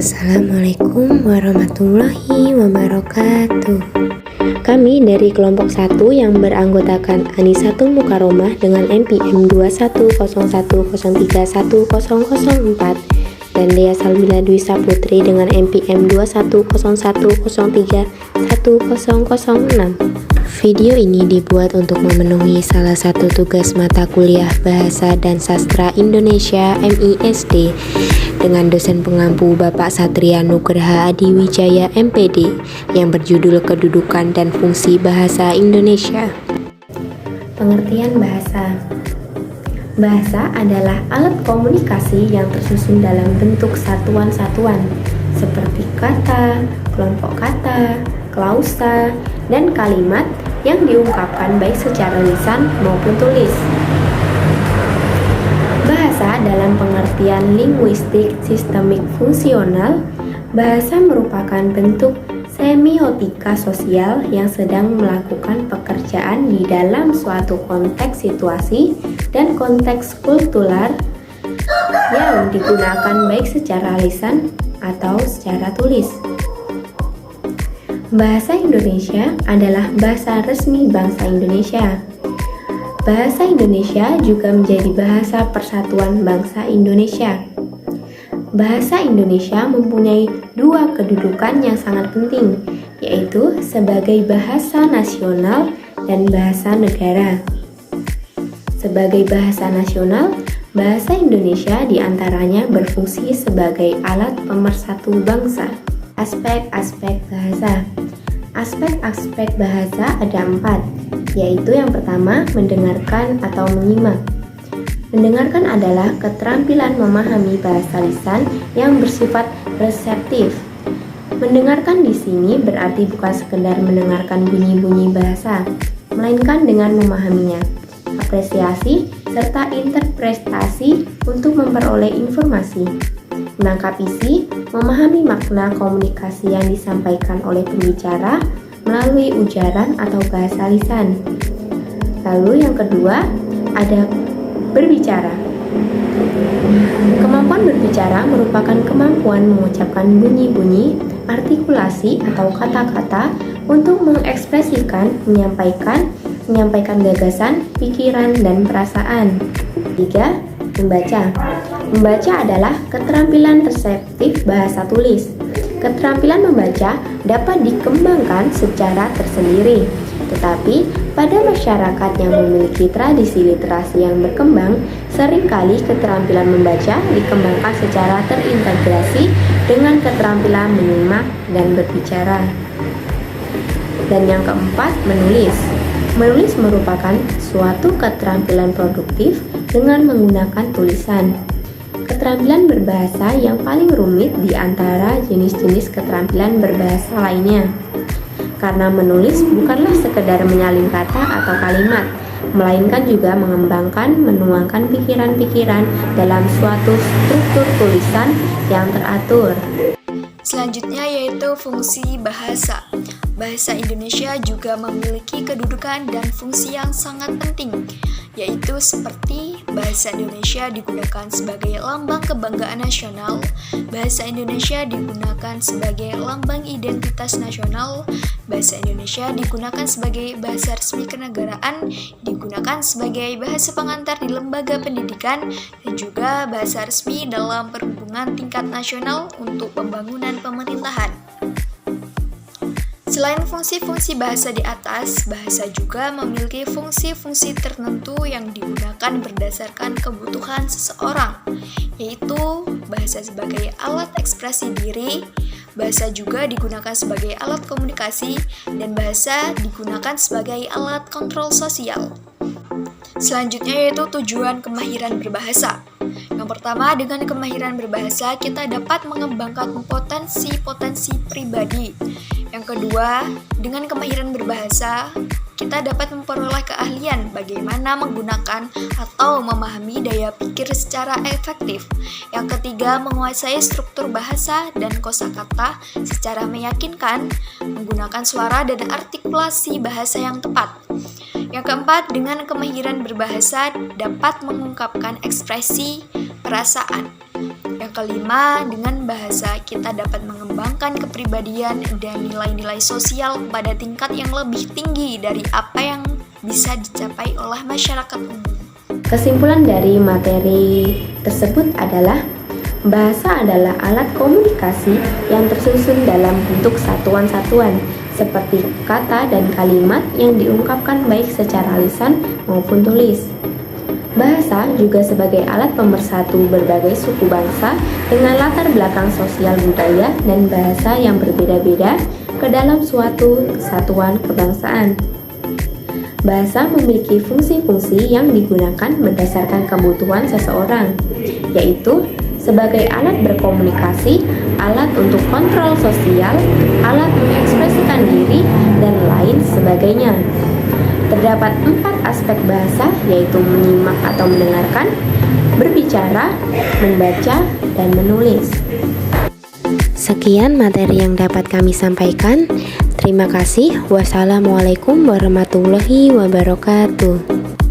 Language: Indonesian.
Assalamualaikum warahmatullahi wabarakatuh. Kami dari kelompok 1 yang beranggotakan Anisatul Mukaromah dengan NPM 210103104 dan Dea Salmila Dwi Saputri dengan NPM 210103106. Video ini dibuat untuk memenuhi salah satu tugas mata kuliah Bahasa dan Sastra Indonesia MISD dengan dosen pengampu Bapak Satria Nugraha Adiwijaya MPD yang berjudul Kedudukan dan Fungsi Bahasa Indonesia. Pengertian bahasa. Bahasa adalah alat komunikasi yang tersusun dalam bentuk satuan-satuan seperti kata, kelompok kata, klausa, dan kalimat yang diungkapkan baik secara lisan maupun tulis. Bahasa dalam pengertian linguistik sistemik fungsional, bahasa merupakan bentuk semiotika sosial yang sedang melakukan pekerjaan di dalam suatu konteks situasi dan konteks kultural yang digunakan baik secara lisan atau secara tulis. Bahasa Indonesia adalah bahasa resmi bangsa Indonesia. Bahasa Indonesia juga menjadi bahasa persatuan bangsa Indonesia. Bahasa Indonesia mempunyai dua kedudukan yang sangat penting, yaitu sebagai bahasa nasional dan bahasa negara. Sebagai bahasa nasional, bahasa Indonesia diantaranya berfungsi sebagai alat pemersatu bangsa. Aspek-aspek bahasa. Aspek-aspek bahasa ada 4, yaitu yang pertama, mendengarkan atau menyimak. Mendengarkan adalah keterampilan memahami bahasa lisan yang bersifat reseptif. Mendengarkan di sini berarti bukan sekedar mendengarkan bunyi-bunyi bahasa, melainkan dengan memahaminya. Apresiasi serta interpretasi untuk memperoleh informasi. Menangkap isi, memahami makna komunikasi yang disampaikan oleh pembicara melalui ujaran atau bahasa lisan. Lalu yang kedua, ada berbicara. Kemampuan berbicara merupakan kemampuan mengucapkan bunyi-bunyi, artikulasi atau kata-kata untuk mengekspresikan, menyampaikan gagasan, pikiran, dan perasaan. 3. Membaca. Membaca adalah keterampilan reseptif bahasa tulis. Keterampilan membaca dapat dikembangkan secara tersendiri, tetapi pada masyarakat yang memiliki tradisi literasi yang berkembang, seringkali keterampilan membaca dikembangkan secara terintegrasi dengan keterampilan menyimak dan berbicara. Dan yang keempat, menulis. Menulis merupakan suatu keterampilan produktif dengan menggunakan tulisan. Keterampilan berbahasa yang paling rumit di antara jenis-jenis keterampilan berbahasa lainnya. Karena menulis bukanlah sekedar menyalin kata atau kalimat, melainkan juga mengembangkan, menuangkan pikiran-pikiran dalam suatu struktur tulisan yang teratur. Selanjutnya yaitu fungsi bahasa. Bahasa Indonesia juga memiliki kedudukan dan fungsi yang sangat penting, yaitu seperti bahasa Indonesia digunakan sebagai lambang kebanggaan nasional, bahasa Indonesia digunakan sebagai lambang identitas nasional, bahasa Indonesia digunakan sebagai bahasa resmi kenegaraan, digunakan sebagai bahasa pengantar di lembaga pendidikan, dan juga bahasa resmi dalam perhubungan tingkat nasional untuk pembangunan pemerintahan. Selain fungsi-fungsi bahasa di atas, bahasa juga memiliki fungsi-fungsi tertentu yang digunakan berdasarkan kebutuhan seseorang, yaitu bahasa sebagai alat ekspresi diri, bahasa juga digunakan sebagai alat komunikasi, dan bahasa digunakan sebagai alat kontrol sosial. Selanjutnya yaitu tujuan kemahiran berbahasa. Yang pertama, dengan kemahiran berbahasa kita dapat mengembangkan potensi-potensi pribadi. Yang kedua, dengan kemahiran berbahasa kita dapat memperoleh keahlian bagaimana menggunakan atau memahami daya pikir secara efektif. Yang ketiga, menguasai struktur bahasa dan kosakata secara meyakinkan, menggunakan suara dan artikulasi bahasa yang tepat. Yang keempat, dengan kemahiran berbahasa dapat mengungkapkan ekspresi perasaan. Yang kelima, dengan bahasa kita dapat mengembangkan kepribadian dan nilai-nilai sosial pada tingkat yang lebih tinggi dari apa yang bisa dicapai oleh masyarakat umum. Kesimpulan dari materi tersebut adalah bahasa adalah alat komunikasi yang tersusun dalam bentuk satuan-satuan seperti kata dan kalimat yang diungkapkan baik secara lisan maupun tulis. Bahasa juga sebagai alat pemersatu berbagai suku bangsa dengan latar belakang sosial budaya dan bahasa yang berbeda-beda ke dalam suatu kesatuan kebangsaan. Bahasa memiliki fungsi-fungsi yang digunakan berdasarkan kebutuhan seseorang, yaitu sebagai alat berkomunikasi, alat untuk kontrol sosial, alat mengekspresikan diri, dan lain sebagainya. Terdapat 4 aspek bahasa, yaitu menyimak atau mendengarkan, berbicara, membaca, dan menulis. Sekian materi yang dapat kami sampaikan. Terima kasih. Wassalamualaikum warahmatullahi wabarakatuh.